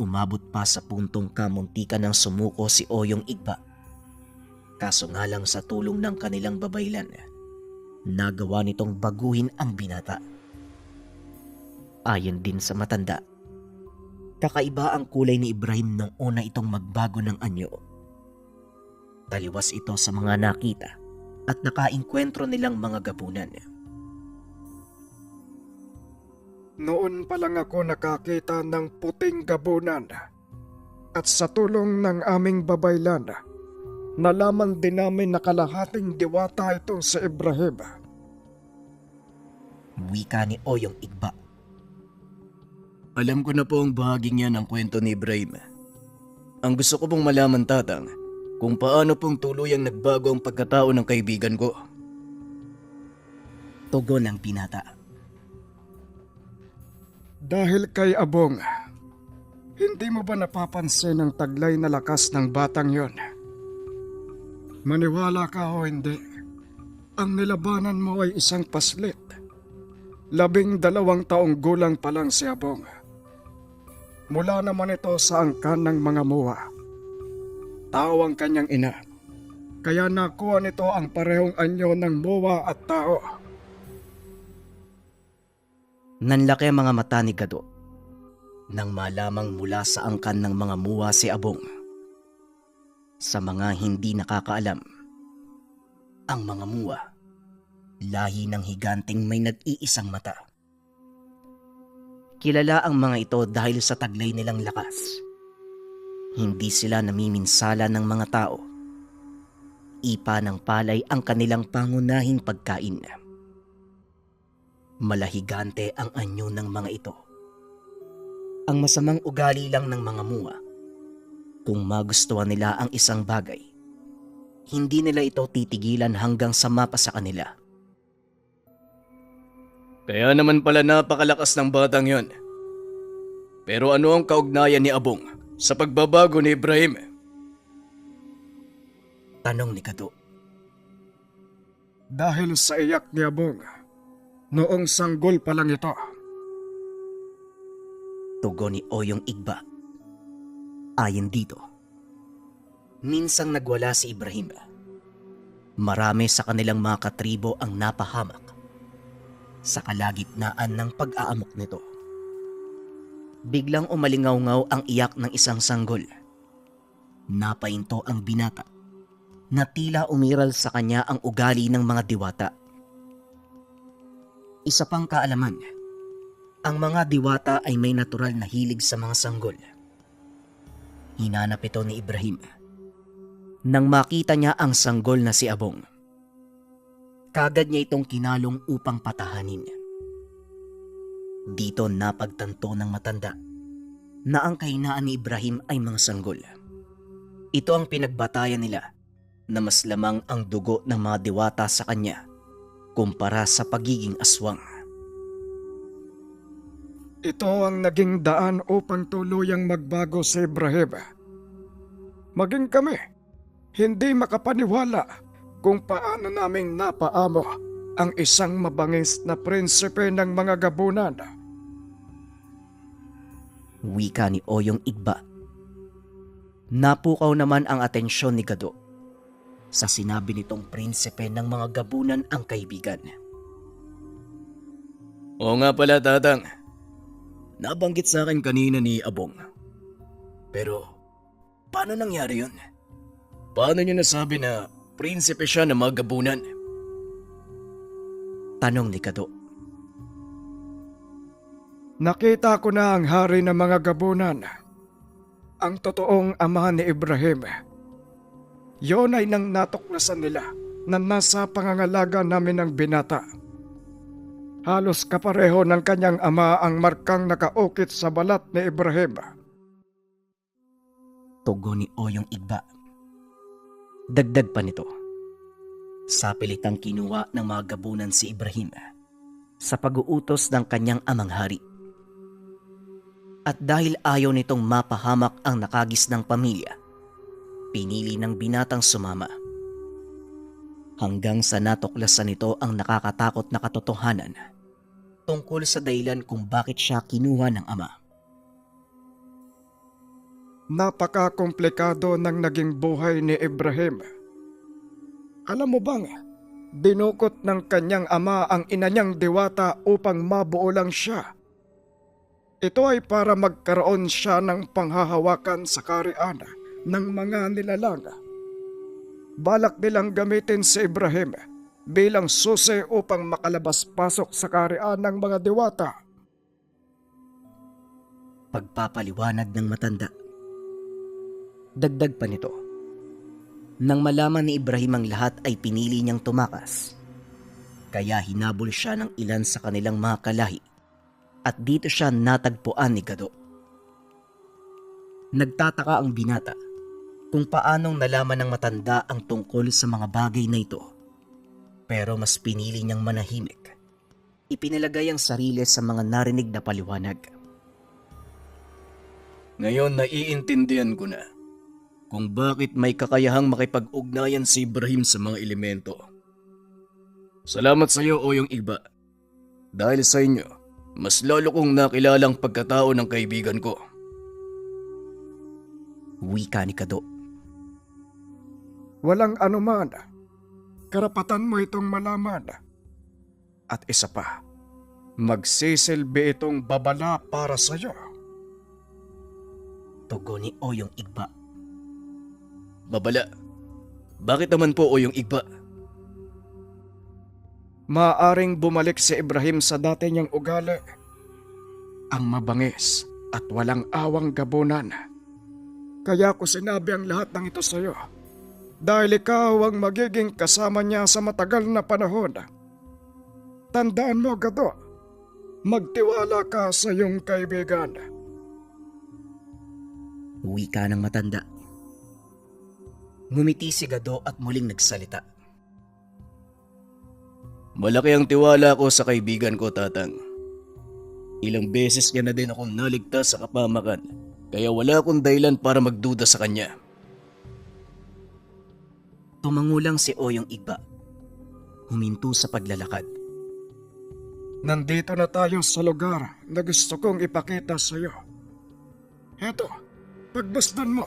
Umabot pa sa puntong kamuntikan ng sumuko si Oyong Igba. Kaso nga lang sa tulong ng kanilang babaylan, nagawa nitong baguhin ang binata. Ayon din sa matanda, kakaiba ang kulay ni Ibrahim nung una itong magbago ng anyo. Taliwas ito sa mga nakita at nakainkwentro nilang mga gabunan. Noon pa lang ako nakakita ng puting gabunan. At sa tulong ng aming babaylan, nalaman din namin na kalahating diwata ito si Ibrahim. Wika ni Oyong Igba. Alam ko na po ang bahaging yan ng kwento ni Ibrahim. Ang gusto ko pong malaman, Tatang, kung paano pong tuluyang nagbago ang pagkatao ng kaibigan ko. Tugon ng binata. Dahil kay Abong, hindi mo ba napapansin ang taglay na lakas ng batang yon? Maniwala ka o hindi, ang nilabanan mo ay isang paslit. 12 taong gulang pa lang si Abong. Mula naman ito sa angkan ng mga muwa. Tao ang kanyang ina, kaya nakuha nito ang parehong anyo ng muwa at tao. Nanlaki ang mga mata ni Gado nang malamang mula sa angkan ng mga muwa si Abong. Sa mga hindi nakakaalam, ang mga muwa, lahi ng higanteng may nag-iisang mata. Kilala ang mga ito dahil sa taglay nilang lakas. Hindi sila namiminsala ng mga tao. Ipa ng palay ang kanilang pangunahing pagkain. Malahigante ang anyo ng mga ito. Ang masamang ugali lang ng mga muwa, kung magustuhan nila ang isang bagay, hindi nila ito titigilan hanggang sa mapa sa kanila. Kaya naman pala napakalakas ng batang yon. Pero ano ang kaugnayan ni Abong sa pagbabago ni Ibrahim? Tanong ni Gado. Dahil sa iyak ni Abong, noong sanggol pa lang ito. Tugon ni Oyong Igba. Ayon dito, minsang nagwala si Ibrahim. Marami sa kanilang mga katribo ang napahamak sa kalagitnaan ng pag-aamok nito. Biglang umalingaw-ngaw ang iyak ng isang sanggol. Napahinto ang binata na tila umiral sa kanya ang ugali ng mga diwata. Isa pang kaalaman, ang mga diwata ay may natural na hilig sa mga sanggol. Hinanap ito ni Ibrahim nang makita niya ang sanggol na si Abong. Kagad niya itong kinalong upang patahanin. Dito napagtanto ng matanda na ang kahinaan ni Ibrahim ay mga sanggol. Ito ang pinagbatayan nila na mas lamang ang dugo ng mga diwata sa kanya kumpara sa pagiging aswang. Ito ang naging daan upang tuluyang magbago si Ibrahim. Maging kami, hindi makapaniwala kung paano naming napaamo ang isang mabangis na prinsipe ng mga gabunan. Wika ni Oyong Igba. Napukaw naman ang atensyon ni Gado sa sinabi nitong prinsipe ng mga gabunan ang kaibigan. Oo nga pala, Tatang. Nabanggit sa akin kanina ni Abong. Pero, paano nangyari yun? Paano niyo nasabi na prinsipe siya ng mga gabunan? Tanong ni Kado. Nakita ko na ang hari ng mga gabunan, ang totoong ama ni Ibrahim. Yon ay nang natuklasan nila na nasa pangangalaga namin ng binata. Halos kapareho ng kanyang ama ang markang nakaukit sa balat ni Ibrahim. Tugon ni Oyong Igba. Dagdag pa nito, sa pilitang kinuha ng mga gabunan si Ibrahim sa pag-uutos ng kanyang amang hari. At dahil ayaw nitong mapahamak ang nakagis ng pamilya, pinili ng binatang sumama. Hanggang sa natuklasan nito ang nakakatakot na katotohanan tungkol sa dahilan kung bakit siya kinuha ng ama. Napaka-komplikado ng naging buhay ni Ibrahim. Alam mo bang, dinukot ng kanyang ama ang ina niyang diwata upang mabuo lang siya. Ito ay para magkaroon siya ng panghahawakan sa karian ng mga nilalang. Balak nilang gamitin si Ibrahim bilang susi upang makalabas-pasok sa karian ng mga diwata. Pagpapaliwanag ng matanda. Dagdag pa nito, nang malaman ni Ibrahim ang lahat ay pinili niyang tumakas. Kaya hinabol siya ng ilan sa kanilang mga kalahi at dito siya natagpuan ni Kado. Nagtataka ang binata kung paanong nalaman ng matanda ang tungkol sa mga bagay na ito. Pero mas pinili niyang manahimik. Ipinalagay ang sarili sa mga narinig na paliwanag. Ngayon naiintindihan ko na kung bakit may kakayahang makipag-ugnayan si Ibrahim sa mga elemento. Salamat sa iyo, Oyong Igba. Dahil sa inyo, mas lalo kong nakilalang pagkatao ng kaibigan ko. Wika ni Kado. Walang anuman. Karapatan mo itong malaman. At isa pa, magsisilbi itong babala para sa iyo. Tugon ni Oyong Igba. Babala, bakit naman po, Oyong Igba? Maaring bumalik si Ibrahim sa dati niyang ugali. Ang mabangis at walang awang gabunan. Kaya ko sinabi ang lahat ng ito sa iyo. Dahil ikaw ang magiging kasama niya sa matagal na panahon. Tandaan mo, Gado, magtiwala ka sa iyong kaibigan. Wika ng matanda. Ngumiti si Gado at muling nagsalita. Malaki ang tiwala ko sa kaibigan ko, Tatang. Ilang beses niya na din akong naligtas sa kapamakan, kaya wala akong dahilan para magduda sa kanya. Tumangulang si Oyong Igba. Huminto sa paglalakad. Nandito na tayo sa lugar na gusto kong ipakita sa iyo. Heto, pagbasdan mo.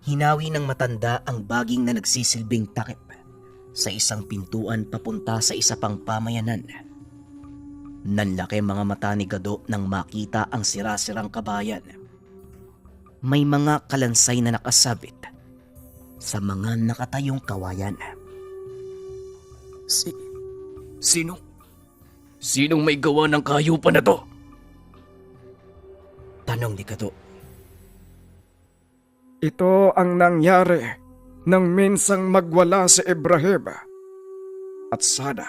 Hinawi ng matanda ang baging na nagsisilbing takip sa isang pintuan papunta sa isa pang pamayanan. Nanlaki mga mata ni Gado nang makita ang sirasirang kabayan. May mga kalansay na nakasabit sa mga nakatayong kawayan. Sinong may gawa ng kahayupan na to? Tanong ni Gado. Ito ang nangyari nang minsang magwala si Ibrahim. At sana,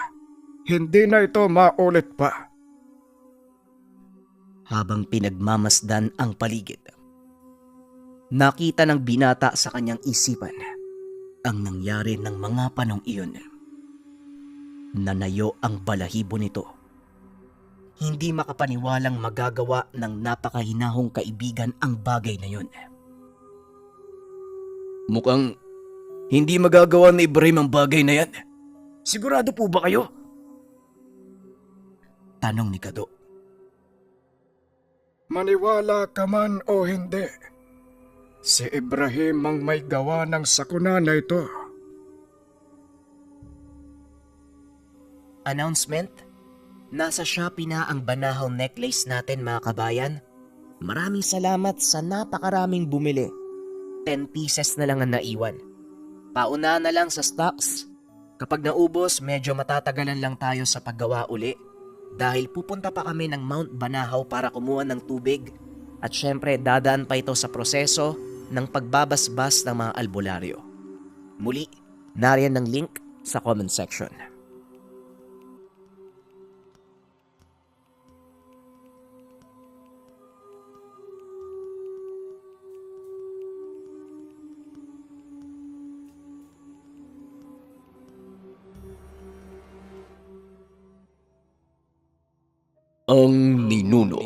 hindi na ito maulit pa. Habang pinagmamasdan ang paligid, nakita ng binata sa kanyang isipan ang nangyari ng mga panong iyon. Nanayo ang balahibo nito. Hindi makapaniwalang magagawa ng napakahinahong kaibigan ang bagay na yun. Mukhang hindi magagawa ni Ibrahim ang bagay na yan. Sigurado po ba kayo? Tanong ni Kado. Maniwala ka man o hindi, Si Ibrahim ang may gawa ng sakuna na ito. Announcement? Nasa Shopee na ang Banahaw necklace natin mga kabayan. Maraming salamat sa napakaraming bumili. 10 pieces na lang ang naiwan. Pauna na lang sa stocks. Kapag naubos, medyo matatagalan lang tayo sa paggawa uli. Dahil pupunta pa kami ng Mount Banahaw para kumuha ng tubig. At syempre dadaan pa ito sa proseso ng pagbabasbas ng mga albularyo. Muli, nariyan ang link sa comment section. Ang ninuno.